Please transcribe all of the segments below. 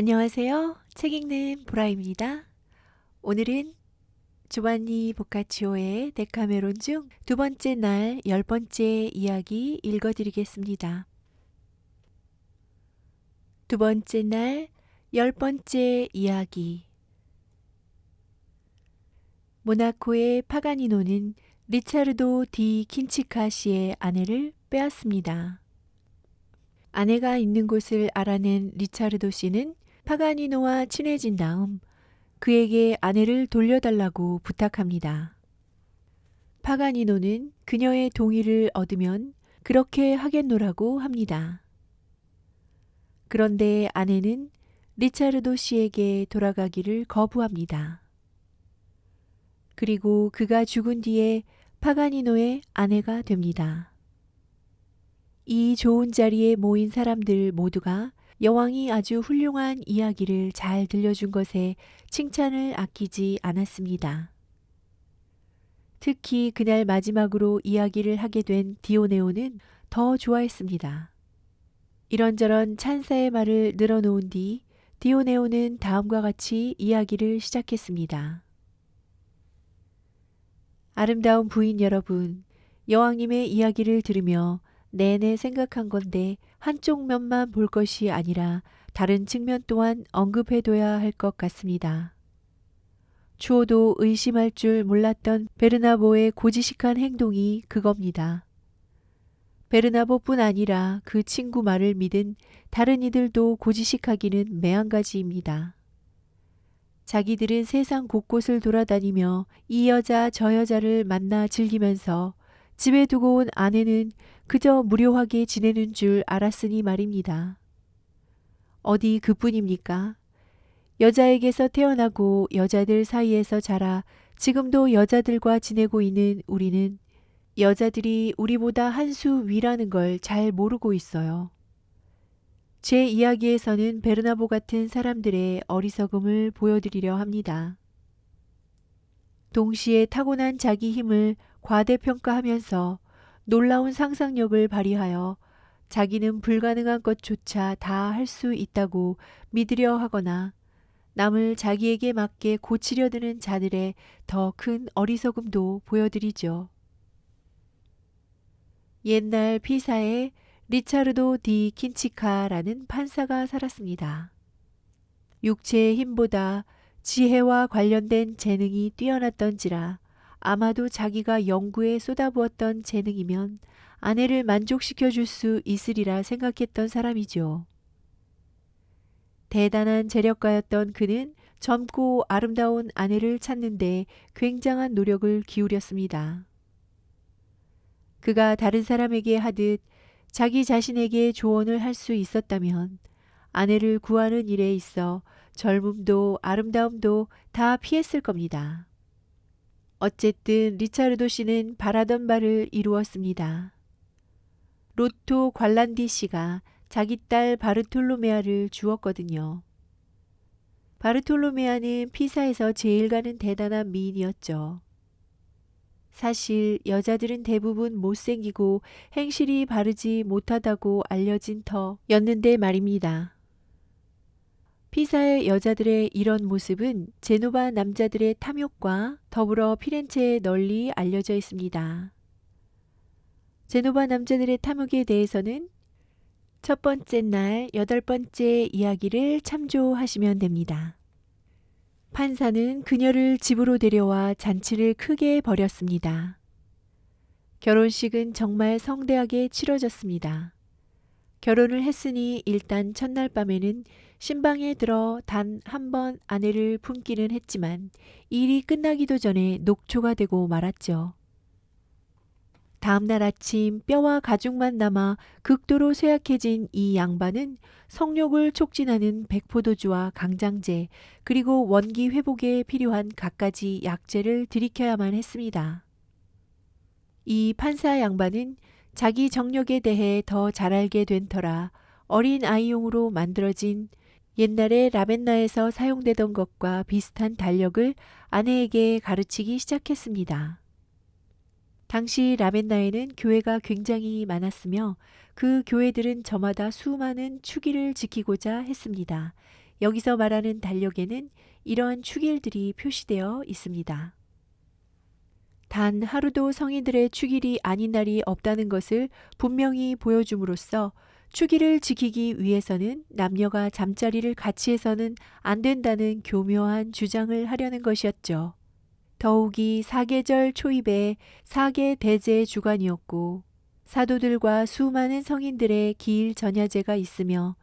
안녕하세요. 책 읽는 보라입니다. 오늘은 조반니 보카치오의 데카메론 중 두 번째 날 10번째 이야기 읽어드리겠습니다. 두 번째 날 10번째 이야기. 모나코의 파가니노는 리차르도 디 킨치카시의 아내를 빼앗습니다. 아내가 있는 곳을 알아낸 리차르도 씨는 파가니노와 친해진 다음 그에게 아내를 돌려달라고 부탁합니다. 파가니노는 그녀의 동의를 얻으면 그렇게 하겠노라고 합니다. 그런데 아내는 리차르도 씨에게 돌아가기를 거부합니다. 그리고 그가 죽은 뒤에 파가니노의 아내가 됩니다. 이 좋은 자리에 모인 사람들 모두가 여왕이 아주 훌륭한 이야기를 잘 들려준 것에 칭찬을 아끼지 않았습니다. 특히 그날 마지막으로 이야기를 하게 된 디오네오는 더 좋아했습니다. 이런저런 찬사의 말을 늘어놓은 뒤 디오네오는 다음과 같이 이야기를 시작했습니다. 아름다운 부인 여러분, 여왕님의 이야기를 들으며 내내 생각한 건데 한쪽 면만 볼 것이 아니라 다른 측면 또한 언급해둬야 할 것 같습니다. 추호도 의심할 줄 몰랐던 베르나보의 고지식한 행동이 그겁니다. 베르나보뿐 아니라 그 친구 말을 믿은 다른 이들도 고지식하기는 매한가지입니다. 자기들은 세상 곳곳을 돌아다니며 이 여자 저 여자를 만나 즐기면서 집에 두고 온 아내는 그저 무료하게 지내는 줄 알았으니 말입니다. 어디 그뿐입니까? 여자에게서 태어나고 여자들 사이에서 자라 지금도 여자들과 지내고 있는 우리는 여자들이 우리보다 한 수 위라는 걸 잘 모르고 있어요. 제 이야기에서는 베르나보 같은 사람들의 어리석음을 보여드리려 합니다. 동시에 타고난 자기 힘을 과대평가하면서 놀라운 상상력을 발휘하여 자기는 불가능한 것조차 다 할 수 있다고 믿으려 하거나 남을 자기에게 맞게 고치려 드는 자들의 더 큰 어리석음도 보여드리죠. 옛날 피사에 리차르도 디 킨치카라는 판사가 살았습니다. 육체의 힘보다 지혜와 관련된 재능이 뛰어났던지라 아마도 자기가 연구에 쏟아부었던 재능이면 아내를 만족시켜 줄 수 있으리라 생각했던 사람이죠. 대단한 재력가였던 그는 젊고 아름다운 아내를 찾는데 굉장한 노력을 기울였습니다. 그가 다른 사람에게 하듯 자기 자신에게 조언을 할 수 있었다면 아내를 구하는 일에 있어 젊음도 아름다움도 다 피했을 겁니다. 어쨌든 리차르도 씨는 바라던 바를 이루었습니다. 로토 관란디 씨가 자기 딸 바르톨로메아를 주었거든요. 바르톨로메아는 피사에서 제일 가는 대단한 미인이었죠. 사실 여자들은 대부분 못생기고 행실이 바르지 못하다고 알려진 터였는데 말입니다. 피사의 여자들의 이런 모습은 제노바 남자들의 탐욕과 더불어 피렌체에 널리 알려져 있습니다. 제노바 남자들의 탐욕에 대해서는 첫 번째 날 8번째 이야기를 참조하시면 됩니다. 판사는 그녀를 집으로 데려와 잔치를 크게 벌였습니다. 결혼식은 정말 성대하게 치러졌습니다. 결혼을 했으니 일단 첫날 밤에는 신방에 들어 단 한 번 아내를 품기는 했지만 일이 끝나기도 전에 녹초가 되고 말았죠. 다음날 아침 뼈와 가죽만 남아 극도로 쇠약해진 이 양반은 성욕을 촉진하는 백포도주와 강장제 그리고 원기 회복에 필요한 갖가지 약재를 들이켜야만 했습니다. 이 판사 양반은 자기 정력에 대해 더 잘 알게 된 터라 어린 아이용으로 만들어진 옛날에 라벤나에서 사용되던 것과 비슷한 달력을 아내에게 가르치기 시작했습니다. 당시 라벤나에는 교회가 굉장히 많았으며 그 교회들은 저마다 수많은 축일을 지키고자 했습니다. 여기서 말하는 달력에는 이러한 축일들이 표시되어 있습니다. 단 하루도 성인들의 축일이 아닌 날이 없다는 것을 분명히 보여줌으로써 축일을 지키기 위해서는 남녀가 잠자리를 같이 해서는 안 된다는 교묘한 주장을 하려는 것이었죠. 더욱이 사계절 초입에 사계대제의 주간이었고 사도들과 수많은 성인들의 기일 전야제가 있으며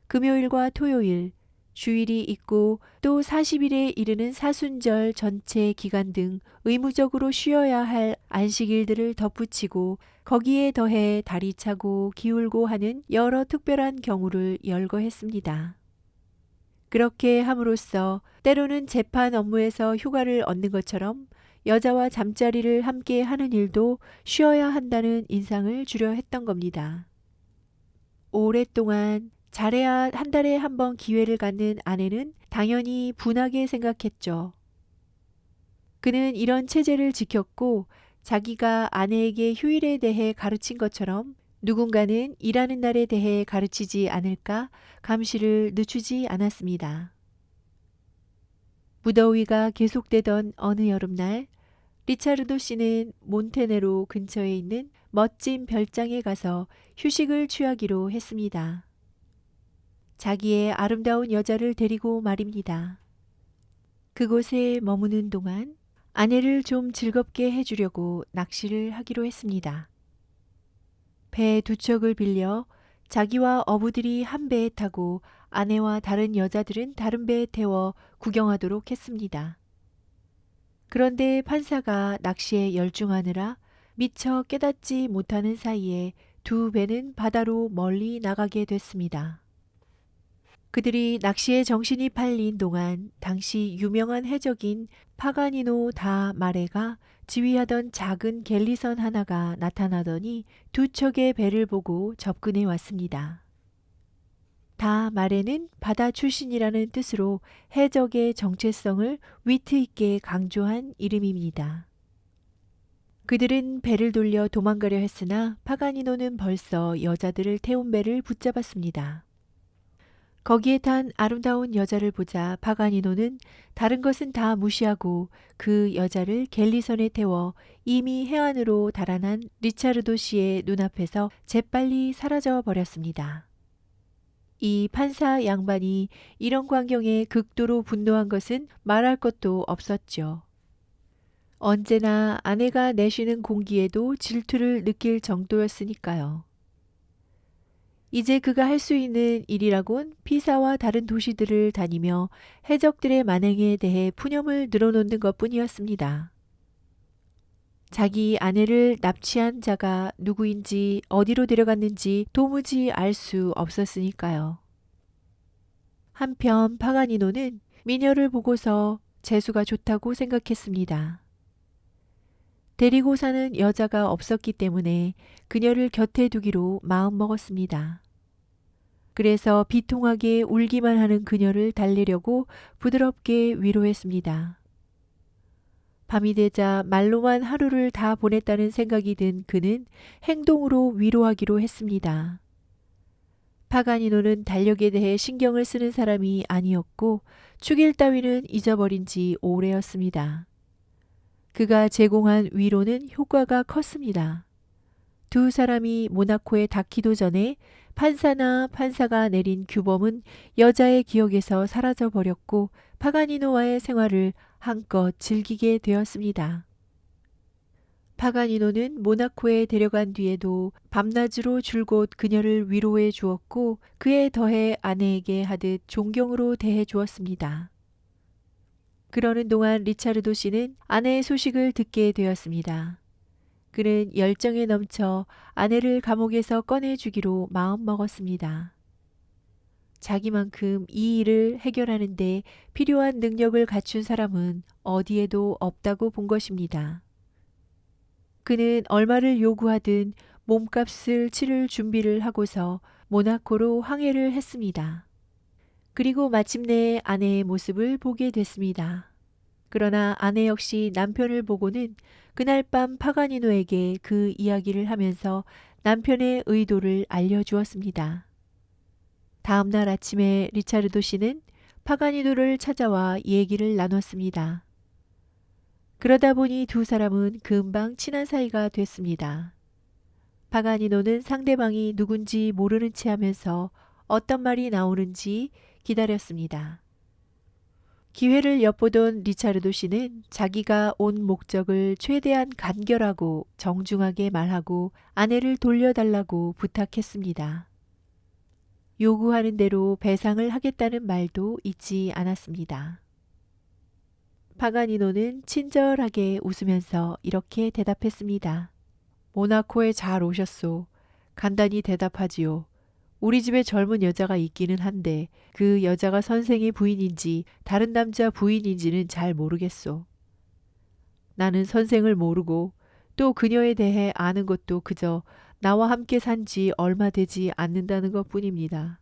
금요일과 토요일, 주일이 있고 또 40일에 이르는 사순절 전체 기간 등 의무적으로 쉬어야 할 안식일들을 덧붙이고 거기에 더해 달이 차고 기울고 하는 여러 특별한 경우를 열거했습니다. 그렇게 함으로써 때로는 재판 업무에서 휴가를 얻는 것처럼 여자와 잠자리를 함께 하는 일도 쉬어야 한다는 인상을 주려 했던 겁니다. 오랫동안 잘해야 한 달에 한 번 기회를 갖는 아내는 당연히 분하게 생각했죠. 그는 이런 체제를 지켰고 자기가 아내에게 휴일에 대해 가르친 것처럼 누군가는 일하는 날에 대해 가르치지 않을까 감시를 늦추지 않았습니다. 무더위가 계속되던 어느 여름날 리차르도 씨는 몬테네로 근처에 있는 멋진 별장에 가서 휴식을 취하기로 했습니다. 자기의 아름다운 여자를 데리고 말입니다. 그곳에 머무는 동안 아내를 좀 즐겁게 해주려고 낚시를 하기로 했습니다. 배 두 척을 빌려 자기와 어부들이 한 배에 타고 아내와 다른 여자들은 다른 배에 태워 구경하도록 했습니다. 그런데 판사가 낚시에 열중하느라 미처 깨닫지 못하는 사이에 두 배는 바다로 멀리 나가게 됐습니다. 그들이 낚시에 정신이 팔린 동안 당시 유명한 해적인 파가니노 다 마레가 지휘하던 작은 갤리선 하나가 나타나더니 두 척의 배를 보고 접근해 왔습니다. 다 마레는 바다 출신이라는 뜻으로 해적의 정체성을 위트 있게 강조한 이름입니다. 그들은 배를 돌려 도망가려 했으나 파가니노는 벌써 여자들을 태운 배를 붙잡았습니다. 거기에 탄 아름다운 여자를 보자 파가니노는 다른 것은 다 무시하고 그 여자를 갤리선에 태워 이미 해안으로 달아난 리차르도 씨의 눈앞에서 재빨리 사라져 버렸습니다. 이 판사 양반이 이런 광경에 극도로 분노한 것은 말할 것도 없었죠. 언제나 아내가 내쉬는 공기에도 질투를 느낄 정도였으니까요. 이제 그가 할 수 있는 일이라곤 피사와 다른 도시들을 다니며 해적들의 만행에 대해 푸념을 늘어놓는 것뿐이었습니다. 자기 아내를 납치한 자가 누구인지 어디로 데려갔는지 도무지 알 수 없었으니까요. 한편 파가니노는 미녀를 보고서 재수가 좋다고 생각했습니다. 데리고 사는 여자가 없었기 때문에 그녀를 곁에 두기로 마음먹었습니다. 그래서 비통하게 울기만 하는 그녀를 달래려고 부드럽게 위로했습니다. 밤이 되자 말로만 하루를 다 보냈다는 생각이 든 그는 행동으로 위로하기로 했습니다. 파가니노는 달력에 대해 신경을 쓰는 사람이 아니었고 축일 따위는 잊어버린 지 오래였습니다. 그가 제공한 위로는 효과가 컸습니다. 두 사람이 모나코에 닿기도 전에 판사나 판사가 내린 규범은 여자의 기억에서 사라져 버렸고 파가니노와의 생활을 한껏 즐기게 되었습니다. 파가니노는 모나코에 데려간 뒤에도 밤낮으로 줄곧 그녀를 위로해 주었고 그에 더해 아내에게 하듯 존경으로 대해 주었습니다. 그러는 동안 리차르도 씨는 아내의 소식을 듣게 되었습니다. 그는 열정에 넘쳐 아내를 감옥에서 꺼내주기로 마음먹었습니다. 자기만큼 이 일을 해결하는 데 필요한 능력을 갖춘 사람은 어디에도 없다고 본 것입니다. 그는 얼마를 요구하든 몸값을 치를 준비를 하고서 모나코로 항해를 했습니다. 그리고 마침내 아내의 모습을 보게 됐습니다. 그러나 아내 역시 남편을 보고는 그날 밤 파가니노에게 그 이야기를 하면서 남편의 의도를 알려주었습니다. 다음 날 아침에 리차르도 씨는 파가니노를 찾아와 얘기를 나눴습니다. 그러다 보니 두 사람은 금방 친한 사이가 됐습니다. 파가니노는 상대방이 누군지 모르는 체 하면서 어떤 말이 나오는지 기다렸습니다. 기회를 엿보던 리차르도 씨는 자기가 온 목적을 최대한 간결하고 정중하게 말하고 아내를 돌려달라고 부탁했습니다. 요구하는 대로 배상을 하겠다는 말도 잊지 않았습니다. 파가니노는 친절하게 웃으면서 이렇게 대답했습니다. 모나코에 잘 오셨소. 간단히 대답하지요. 우리 집에 젊은 여자가 있기는 한데 그 여자가 선생의 부인인지 다른 남자 부인인지는 잘 모르겠소. 나는 선생을 모르고 또 그녀에 대해 아는 것도 그저 나와 함께 산 지 얼마 되지 않는다는 것뿐입니다.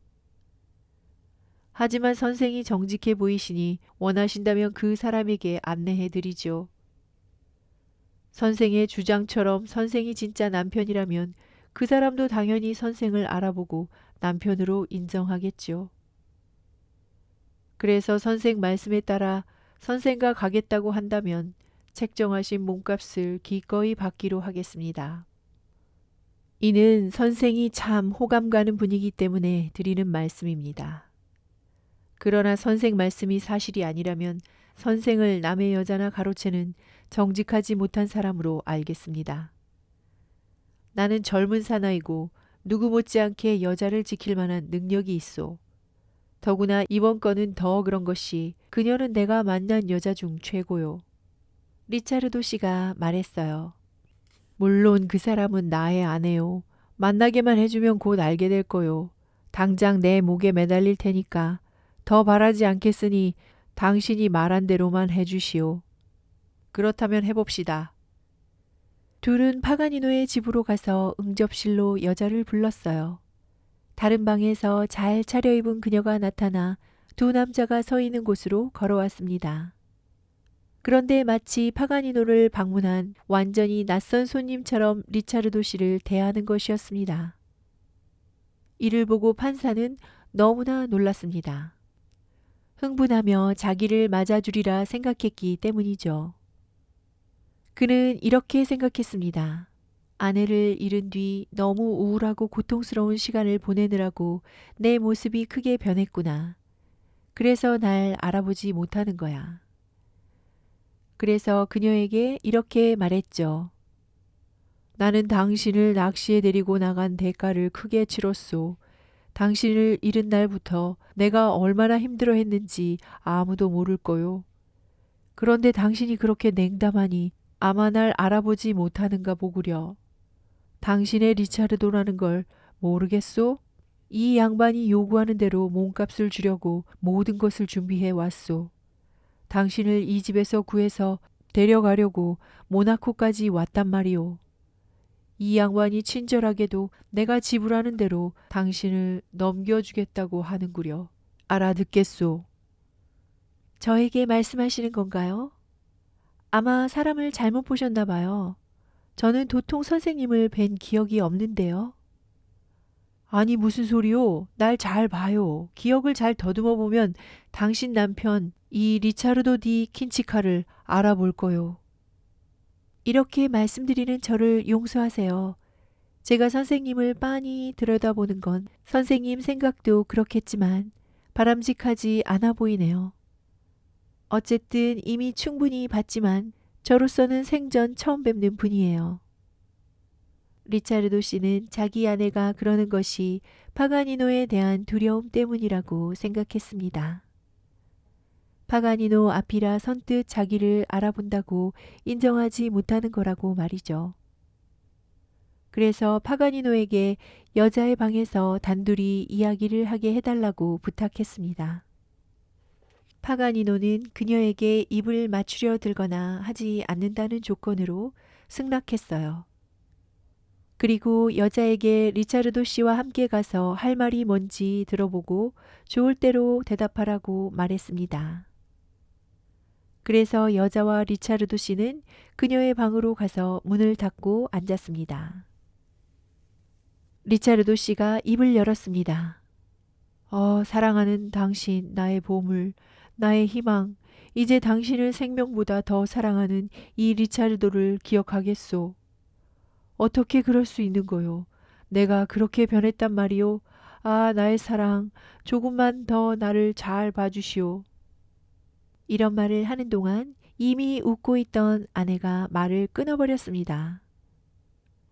하지만 선생이 정직해 보이시니 원하신다면 그 사람에게 안내해 드리죠. 선생의 주장처럼 선생이 진짜 남편이라면 그 사람도 당연히 선생을 알아보고 남편으로 인정하겠죠. 그래서 선생 말씀에 따라 선생과 가겠다고 한다면 책정하신 몸값을 기꺼이 받기로 하겠습니다. 이는 선생이 참 호감 가는 분이기 때문에 드리는 말씀입니다. 그러나 선생 말씀이 사실이 아니라면 선생을 남의 여자나 가로채는 정직하지 못한 사람으로 알겠습니다. 나는 젊은 사나이고 누구 못지않게 여자를 지킬 만한 능력이 있소. 더구나 이번 건은 더 그런 것이 그녀는 내가 만난 여자 중 최고요. 리차르도 씨가 말했어요. 물론 그 사람은 나의 아내요. 만나게만 해주면 곧 알게 될 거요. 당장 내 목에 매달릴 테니까 더 바라지 않겠으니 당신이 말한 대로만 해주시오. 그렇다면 해봅시다. 둘은 파가니노의 집으로 가서 응접실로 여자를 불렀어요. 다른 방에서 잘 차려입은 그녀가 나타나 두 남자가 서 있는 곳으로 걸어왔습니다. 그런데 마치 파가니노를 방문한 완전히 낯선 손님처럼 리차르도 씨를 대하는 것이었습니다. 이를 보고 판사는 너무나 놀랐습니다. 흥분하며 자기를 맞아주리라 생각했기 때문이죠. 그는 이렇게 생각했습니다. 아내를 잃은 뒤 너무 우울하고 고통스러운 시간을 보내느라고 내 모습이 크게 변했구나. 그래서 날 알아보지 못하는 거야. 그래서 그녀에게 이렇게 말했죠. 나는 당신을 낚시에 데리고 나간 대가를 크게 치렀소. 당신을 잃은 날부터 내가 얼마나 힘들어했는지 아무도 모를 거요. 그런데 당신이 그렇게 냉담하니 아마 날 알아보지 못하는가 보구려. 당신의 리차르도라는 걸 모르겠소? 이 양반이 요구하는 대로 몸값을 주려고 모든 것을 준비해 왔소. 당신을 이 집에서 구해서 데려가려고 모나코까지 왔단 말이오. 이 양반이 친절하게도 내가 지불하는 대로 당신을 넘겨주겠다고 하는구려. 알아듣겠소. 저에게 말씀하시는 건가요? 아마 사람을 잘못 보셨나 봐요. 저는 도통 선생님을 뵌 기억이 없는데요. 아니 무슨 소리요? 날 잘 봐요. 기억을 잘 더듬어 보면 당신 남편 이 리차르도 디 킨치카를 알아볼 거요. 이렇게 말씀드리는 저를 용서하세요. 제가 선생님을 빤히 들여다보는 건 선생님 생각도 그렇겠지만 바람직하지 않아 보이네요. 어쨌든 이미 충분히 봤지만 저로서는 생전 처음 뵙는 분이에요. 리차르도 씨는 자기 아내가 그러는 것이 파가니노에 대한 두려움 때문이라고 생각했습니다. 파가니노 앞이라 선뜻 자기를 알아본다고 인정하지 못하는 거라고 말이죠. 그래서 파가니노에게 여자의 방에서 단둘이 이야기를 하게 해달라고 부탁했습니다. 파가니노는 그녀에게 입을 맞추려 들거나 하지 않는다는 조건으로 승낙했어요. 그리고 여자에게 리차르도 씨와 함께 가서 할 말이 뭔지 들어보고 좋을 대로 대답하라고 말했습니다. 그래서 여자와 리차르도 씨는 그녀의 방으로 가서 문을 닫고 앉았습니다. 리차르도 씨가 입을 열었습니다. 사랑하는 당신, 나의 보물, 나의 희망, 이제 당신을 생명보다 더 사랑하는 이 리차르도를 기억하겠소. 어떻게 그럴 수 있는 거요? 내가 그렇게 변했단 말이오. 아, 나의 사랑, 조금만 더 나를 잘 봐주시오. 이런 말을 하는 동안 이미 웃고 있던 아내가 말을 끊어버렸습니다.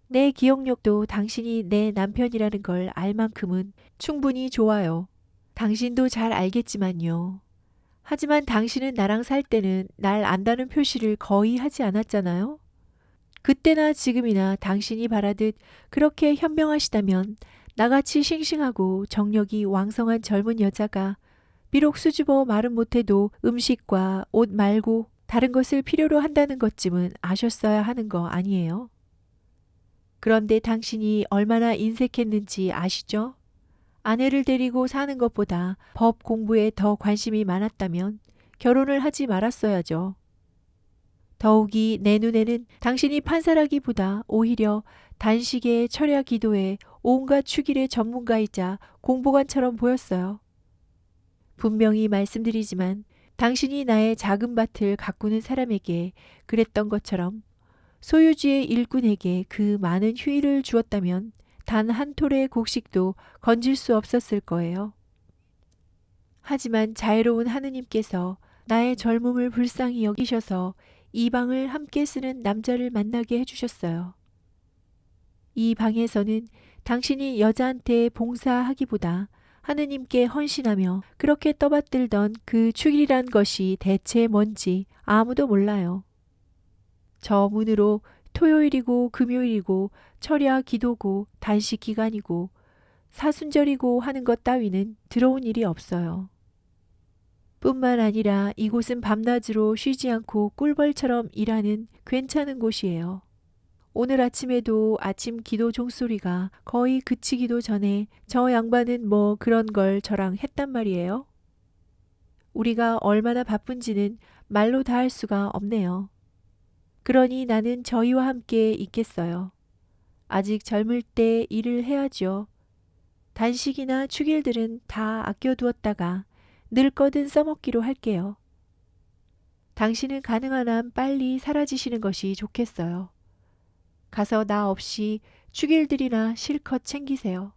내 기억력도 당신이 내 남편이라는 걸 알 만큼은 충분히 좋아요. 당신도 잘 알겠지만요. 하지만 당신은 나랑 살 때는 날 안다는 표시를 거의 하지 않았잖아요. 그때나 지금이나 당신이 바라듯 그렇게 현명하시다면 나같이 싱싱하고 정력이 왕성한 젊은 여자가 비록 수줍어 말은 못해도 음식과 옷 말고 다른 것을 필요로 한다는 것쯤은 아셨어야 하는 거 아니에요? 그런데 당신이 얼마나 인색했는지 아시죠? 아내를 데리고 사는 것보다 법 공부에 더 관심이 많았다면 결혼을 하지 말았어야죠. 더욱이 내 눈에는 당신이 판사라기보다 오히려 단식에 철야 기도에 온갖 축일의 전문가이자 공보관처럼 보였어요. 분명히 말씀드리지만 당신이 나의 작은 밭을 가꾸는 사람에게 그랬던 것처럼 소유주의 일꾼에게 그 많은 휴일을 주었다면 단 한 톨의 곡식도 건질 수 없었을 거예요. 하지만 자애로운 하느님께서 나의 젊음을 불쌍히 여기셔서 이 방을 함께 쓰는 남자를 만나게 해주셨어요. 이 방에서는 당신이 여자한테 봉사하기보다 하느님께 헌신하며 그렇게 떠받들던 그 축일이란 것이 대체 뭔지 아무도 몰라요. 저 문으로 토요일이고 금요일이고 철야 기도고 단식 기간이고 사순절이고 하는 것 따위는 들어온 일이 없어요. 뿐만 아니라 이곳은 밤낮으로 쉬지 않고 꿀벌처럼 일하는 괜찮은 곳이에요. 오늘 아침에도 아침 기도 종소리가 거의 그치기도 전에 저 양반은 뭐 그런 걸 저랑 했단 말이에요. 우리가 얼마나 바쁜지는 말로 다 할 수가 없네요. 그러니 나는 저희와 함께 있겠어요. 아직 젊을 때 일을 해야죠. 단식이나 축일들은 다 아껴두었다가 늙거든 써먹기로 할게요. 당신은 가능한 한 빨리 사라지시는 것이 좋겠어요. 가서 나 없이 축일들이나 실컷 챙기세요.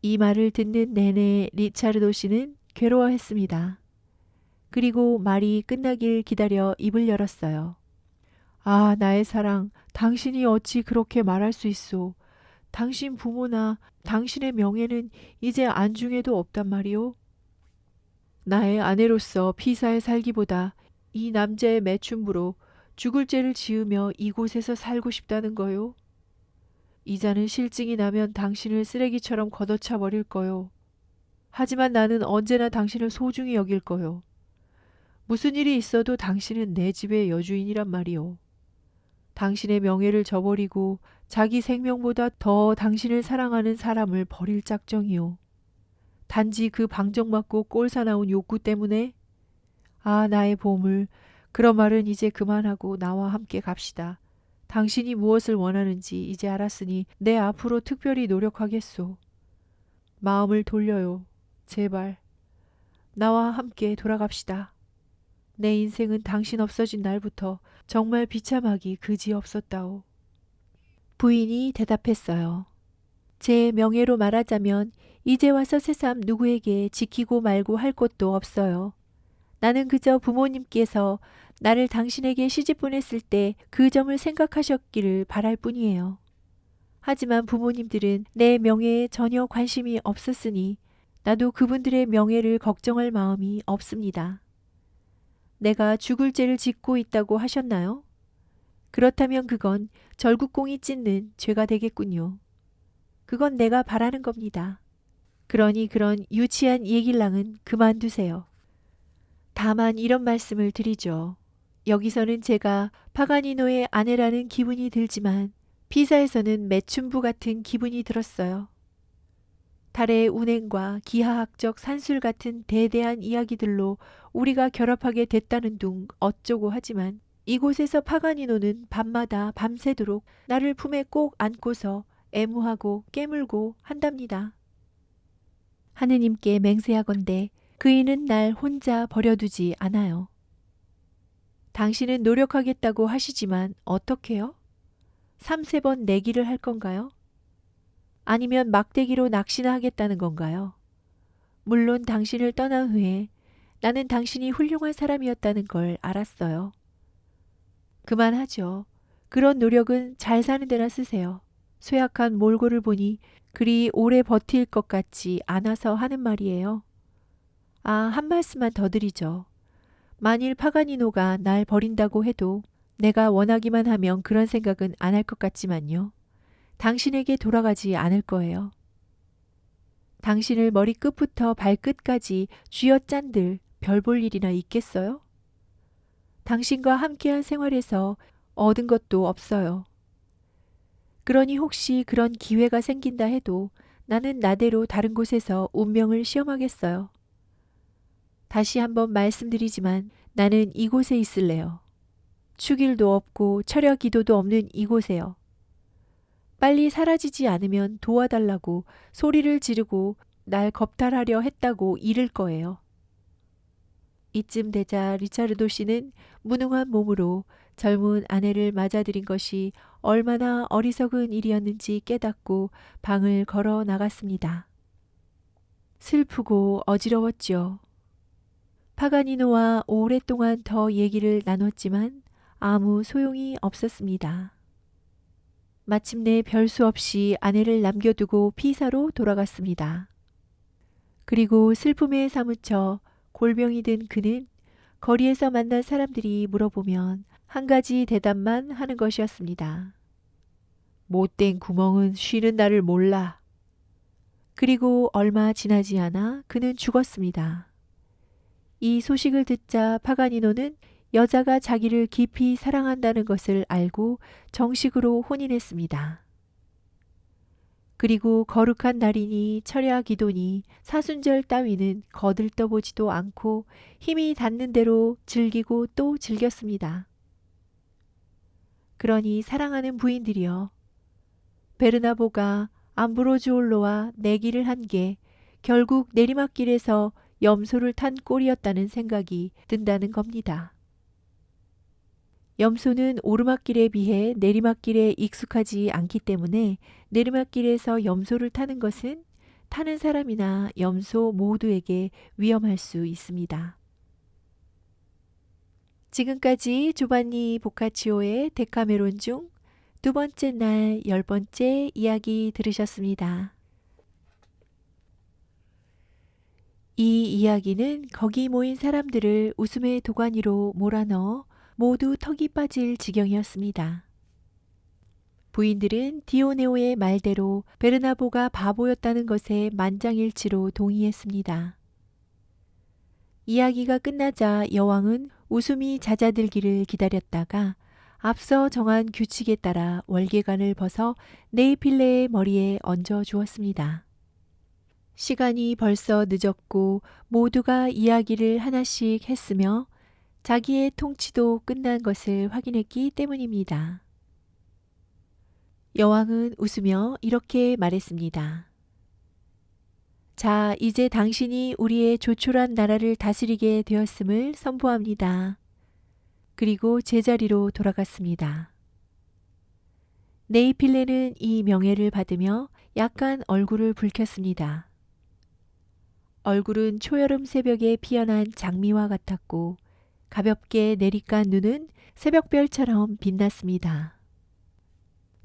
이 말을 듣는 내내 리차르도 씨는 괴로워했습니다. 그리고 말이 끝나길 기다려 입을 열었어요. 아, 나의 사랑, 당신이 어찌 그렇게 말할 수 있소. 당신 부모나 당신의 명예는 이제 안중에도 없단 말이오. 나의 아내로서 피사에 살기보다 이 남자의 매춘부로 죽을 죄를 지으며 이곳에서 살고 싶다는 거요. 이자는 실증이 나면 당신을 쓰레기처럼 걷어차 버릴 거요. 하지만 나는 언제나 당신을 소중히 여길 거요. 무슨 일이 있어도 당신은 내 집의 여주인이란 말이오. 당신의 명예를 저버리고 자기 생명보다 더 당신을 사랑하는 사람을 버릴 작정이오. 단지 그 방정맞고 꼴사나운 욕구 때문에? 아, 나의 보물, 그런 말은 이제 그만하고 나와 함께 갑시다. 당신이 무엇을 원하는지 이제 알았으니 내 앞으로 특별히 노력하겠소. 마음을 돌려요. 제발. 나와 함께 돌아갑시다. 내 인생은 당신 없어진 날부터 정말 비참하기 그지없었다오. 부인이 대답했어요. 제 명예로 말하자면 이제 와서 새삼 누구에게 지키고 말고 할 것도 없어요. 나는 그저 부모님께서 나를 당신에게 시집 보냈을 때 그 점을 생각하셨기를 바랄 뿐이에요. 하지만 부모님들은 내 명예에 전혀 관심이 없었으니 나도 그분들의 명예를 걱정할 마음이 없습니다. 내가 죽을 죄를 짓고 있다고 하셨나요? 그렇다면 그건 절국공이 찢는 죄가 되겠군요. 그건 내가 바라는 겁니다. 그러니 그런 유치한 얘길랑은 그만두세요. 다만 이런 말씀을 드리죠. 여기서는 제가 파가니노의 아내라는 기분이 들지만 피사에서는 매춘부 같은 기분이 들었어요. 달의 운행과 기하학적 산술 같은 대대한 이야기들로 우리가 결합하게 됐다는 둥 어쩌고 하지만 이곳에서 파가니노는 밤마다 밤새도록 나를 품에 꼭 안고서 애무하고 깨물고 한답니다. 하느님께 맹세하건대 그이는 날 혼자 버려두지 않아요. 당신은 노력하겠다고 하시지만 어떻게요? 3~4번 내기를 할 건가요? 아니면 막대기로 낚시나 하겠다는 건가요? 물론 당신을 떠난 후에 나는 당신이 훌륭한 사람이었다는 걸 알았어요. 그만하죠. 그런 노력은 잘 사는 데나 쓰세요. 쇠약한 몰골을 보니 그리 오래 버틸 것 같지 않아서 하는 말이에요. 아, 한 말씀만 더 드리죠. 만일 파가니노가 날 버린다고 해도 내가 원하기만 하면 그런 생각은 안 할 것 같지만요. 당신에게 돌아가지 않을 거예요. 당신을 머리끝부터 발끝까지 쥐어짠들 별 볼 일이나 있겠어요? 당신과 함께한 생활에서 얻은 것도 없어요. 그러니 혹시 그런 기회가 생긴다 해도 나는 나대로 다른 곳에서 운명을 시험하겠어요. 다시 한번 말씀드리지만 나는 이곳에 있을래요. 축일도 없고 철야 기도도 없는 이곳에요. 빨리 사라지지 않으면 도와달라고 소리를 지르고 날 겁탈하려 했다고 이를 거예요. 이쯤 되자 리차르도 씨는 무능한 몸으로 젊은 아내를 맞아들인 것이 얼마나 어리석은 일이었는지 깨닫고 방을 걸어 나갔습니다. 슬프고 어지러웠죠. 파가니노와 오랫동안 더 얘기를 나눴지만 아무 소용이 없었습니다. 마침내 별수 없이 아내를 남겨두고 피사로 돌아갔습니다. 그리고 슬픔에 사무쳐 골병이 든 그는 거리에서 만난 사람들이 물어보면 한 가지 대답만 하는 것이었습니다. 못된 구멍은 쉬는 날을 몰라. 그리고 얼마 지나지 않아 그는 죽었습니다. 이 소식을 듣자 파가니노는 여자가 자기를 깊이 사랑한다는 것을 알고 정식으로 혼인했습니다. 그리고 거룩한 날이니 철야 기도니 사순절 따위는 거들떠보지도 않고 힘이 닿는 대로 즐기고 또 즐겼습니다. 그러니 사랑하는 부인들이여, 베르나보가 암브로주올로와 내기를 한 게 결국 내리막길에서 염소를 탄 꼴이었다는 생각이 든다는 겁니다. 염소는 오르막길에 비해 내리막길에 익숙하지 않기 때문에 내리막길에서 염소를 타는 것은 타는 사람이나 염소 모두에게 위험할 수 있습니다. 지금까지 조반니 보카치오의 데카메론 중 두 번째 날 10번째 이야기 들으셨습니다. 이 이야기는 거기 모인 사람들을 웃음의 도가니로 몰아넣어 모두 턱이 빠질 지경이었습니다. 부인들은 디오네오의 말대로 베르나보가 바보였다는 것에 만장일치로 동의했습니다. 이야기가 끝나자 여왕은 웃음이 잦아들기를 기다렸다가 앞서 정한 규칙에 따라 월계관을 벗어 네이필레의 머리에 얹어 주었습니다. 시간이 벌써 늦었고 모두가 이야기를 하나씩 했으며 자기의 통치도 끝난 것을 확인했기 때문입니다. 여왕은 웃으며 이렇게 말했습니다. 자, 이제 당신이 우리의 조촐한 나라를 다스리게 되었음을 선포합니다. 그리고 제자리로 돌아갔습니다. 네이필레는 이 명예를 받으며 약간 얼굴을 붉혔습니다. 얼굴은 초여름 새벽에 피어난 장미와 같았고 가볍게 내리깐 눈은 새벽별처럼 빛났습니다.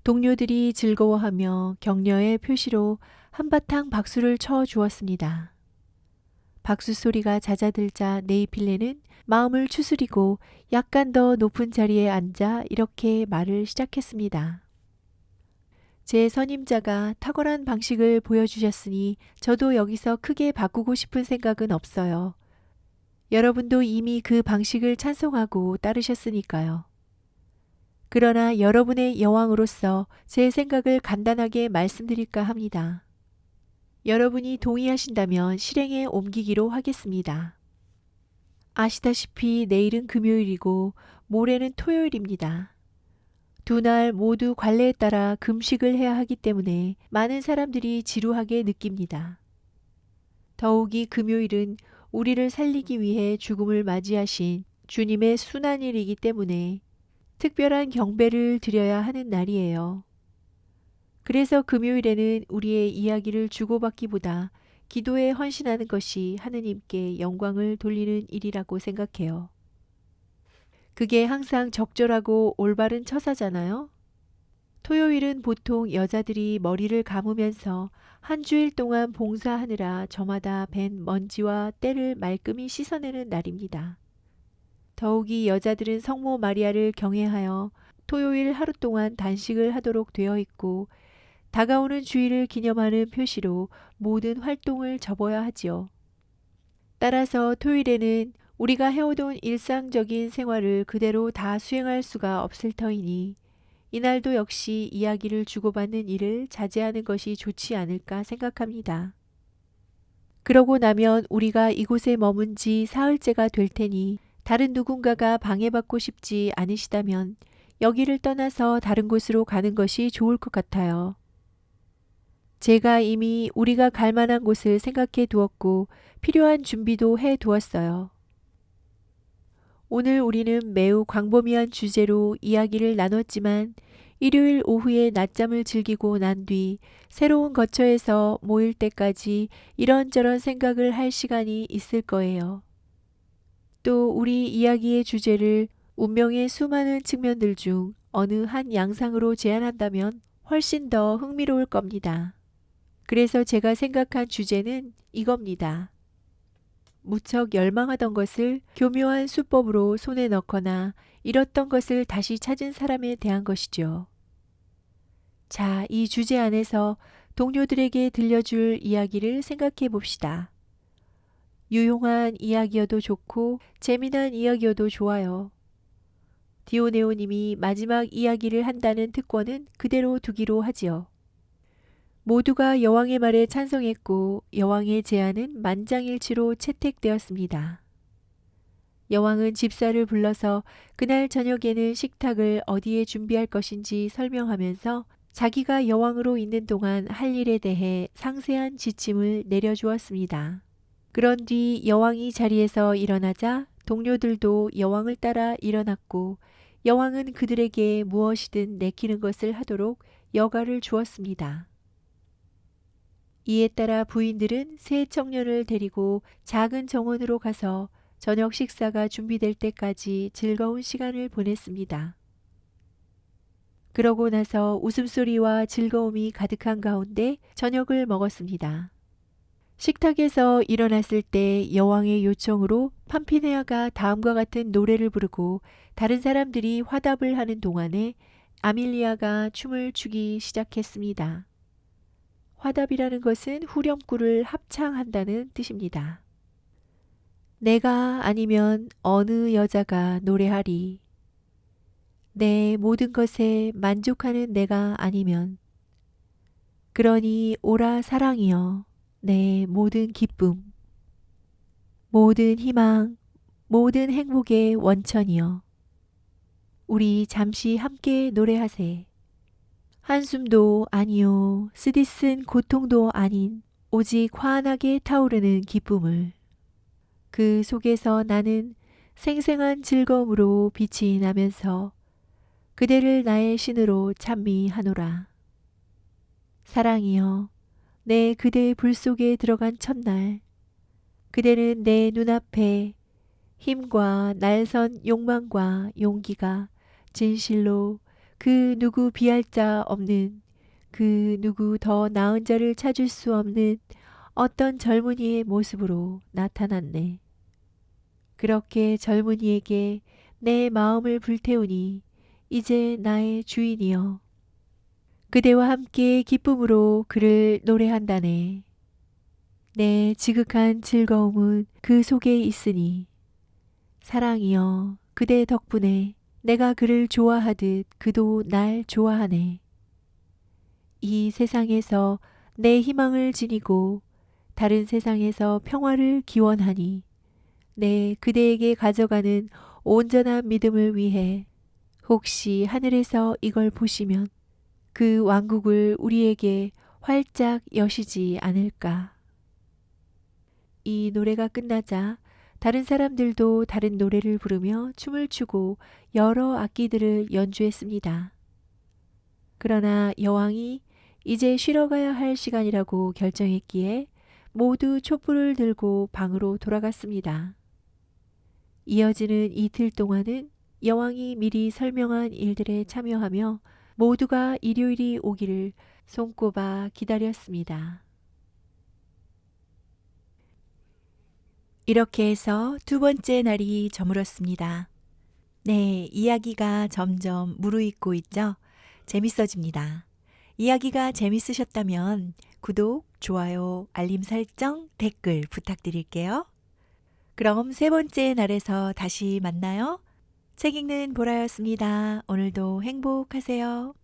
동료들이 즐거워하며 격려의 표시로 한바탕 박수를 쳐 주었습니다. 박수 소리가 잦아들자 네이필레는 마음을 추스리고 약간 더 높은 자리에 앉아 이렇게 말을 시작했습니다. 제 선임자가 탁월한 방식을 보여주셨으니 저도 여기서 크게 바꾸고 싶은 생각은 없어요. 여러분도 이미 그 방식을 찬송하고 따르셨으니까요. 그러나 여러분의 여왕으로서 제 생각을 간단하게 말씀드릴까 합니다. 여러분이 동의하신다면 실행에 옮기기로 하겠습니다. 아시다시피 내일은 금요일이고 모레는 토요일입니다. 두 날 모두 관례에 따라 금식을 해야 하기 때문에 많은 사람들이 지루하게 느낍니다. 더욱이 금요일은 우리를 살리기 위해 죽음을 맞이하신 주님의 순환일이기 때문에 특별한 경배를 드려야 하는 날이에요. 그래서 금요일에는 우리의 이야기를 주고받기보다 기도에 헌신하는 것이 하느님께 영광을 돌리는 일이라고 생각해요. 그게 항상 적절하고 올바른 처사잖아요. 토요일은 보통 여자들이 머리를 감으면서 한 주일 동안 봉사하느라 저마다 밴 먼지와 때를 말끔히 씻어내는 날입니다. 더욱이 여자들은 성모 마리아를 경외하여 토요일 하루 동안 단식을 하도록 되어 있고 다가오는 주일을 기념하는 표시로 모든 활동을 접어야 하지요. 따라서 토요일에는 우리가 해오던 일상적인 생활을 그대로 다 수행할 수가 없을 터이니 이날도 역시 이야기를 주고받는 일을 자제하는 것이 좋지 않을까 생각합니다. 그러고 나면 우리가 이곳에 머문 지 사흘째가 될 테니 다른 누군가가 방해받고 싶지 않으시다면 여기를 떠나서 다른 곳으로 가는 것이 좋을 것 같아요. 제가 이미 우리가 갈 만한 곳을 생각해 두었고 필요한 준비도 해 두었어요. 오늘 우리는 매우 광범위한 주제로 이야기를 나눴지만 일요일 오후에 낮잠을 즐기고 난 뒤 새로운 거처에서 모일 때까지 이런저런 생각을 할 시간이 있을 거예요. 또 우리 이야기의 주제를 운명의 수많은 측면들 중 어느 한 양상으로 제안한다면 훨씬 더 흥미로울 겁니다. 그래서 제가 생각한 주제는 이겁니다. 무척 열망하던 것을 교묘한 수법으로 손에 넣거나 잃었던 것을 다시 찾은 사람에 대한 것이죠. 자, 이 주제 안에서 동료들에게 들려줄 이야기를 생각해 봅시다. 유용한 이야기여도 좋고 재미난 이야기여도 좋아요. 디오네오님이 마지막 이야기를 한다는 특권은 그대로 두기로 하지요. 모두가 여왕의 말에 찬성했고 여왕의 제안은 만장일치로 채택되었습니다. 여왕은 집사를 불러서 그날 저녁에는 식탁을 어디에 준비할 것인지 설명하면서 자기가 여왕으로 있는 동안 할 일에 대해 상세한 지침을 내려주었습니다. 그런 뒤 여왕이 자리에서 일어나자 동료들도 여왕을 따라 일어났고 여왕은 그들에게 무엇이든 내키는 것을 하도록 여가를 주었습니다. 이에 따라 부인들은 세 청년을 데리고 작은 정원으로 가서 저녁 식사가 준비될 때까지 즐거운 시간을 보냈습니다. 그러고 나서 웃음소리와 즐거움이 가득한 가운데 저녁을 먹었습니다. 식탁에서 일어났을 때 여왕의 요청으로 팜피네아가 다음과 같은 노래를 부르고 다른 사람들이 화답을 하는 동안에 아밀리아가 춤을 추기 시작했습니다. 화답이라는 것은 후렴구를 합창한다는 뜻입니다. 내가 아니면 어느 여자가 노래하리. 내 모든 것에 만족하는 내가 아니면 그러니 오라 사랑이여 내 모든 기쁨 모든 희망 모든 행복의 원천이여 우리 잠시 함께 노래하세. 한숨도 아니요 쓰디쓴 고통도 아닌 오직 환하게 타오르는 기쁨을 그 속에서 나는 생생한 즐거움으로 빛이 나면서 그대를 나의 신으로 찬미하노라. 사랑이여 내 그대의 불 속에 들어간 첫날 그대는 내 눈앞에 힘과 날선 욕망과 용기가 진실로 그 누구 비할 자 없는 그 누구 더 나은 자를 찾을 수 없는 어떤 젊은이의 모습으로 나타났네. 그렇게 젊은이에게 내 마음을 불태우니 이제 나의 주인이여 그대와 함께 기쁨으로 그를 노래한다네. 내 지극한 즐거움은 그 속에 있으니 사랑이여 그대 덕분에 내가 그를 좋아하듯 그도 날 좋아하네. 이 세상에서 내 희망을 지니고 다른 세상에서 평화를 기원하니 내 그대에게 가져가는 온전한 믿음을 위해 혹시 하늘에서 이걸 보시면 그 왕국을 우리에게 활짝 여시지 않을까. 이 노래가 끝나자 다른 사람들도 다른 노래를 부르며 춤을 추고 여러 악기들을 연주했습니다. 그러나 여왕이 이제 쉬러 가야 할 시간이라고 결정했기에 모두 촛불을 들고 방으로 돌아갔습니다. 이어지는 이틀 동안은 여왕이 미리 설명한 일들에 참여하며 모두가 일요일이 오기를 손꼽아 기다렸습니다. 이렇게 해서 두 번째 날이 저물었습니다. 네, 이야기가 점점 무르익고 있죠? 재밌어집니다. 이야기가 재밌으셨다면 구독, 좋아요, 알림 설정, 댓글 부탁드릴게요. 그럼 세 번째 날에서 다시 만나요. 책 읽는 보라였습니다. 오늘도 행복하세요.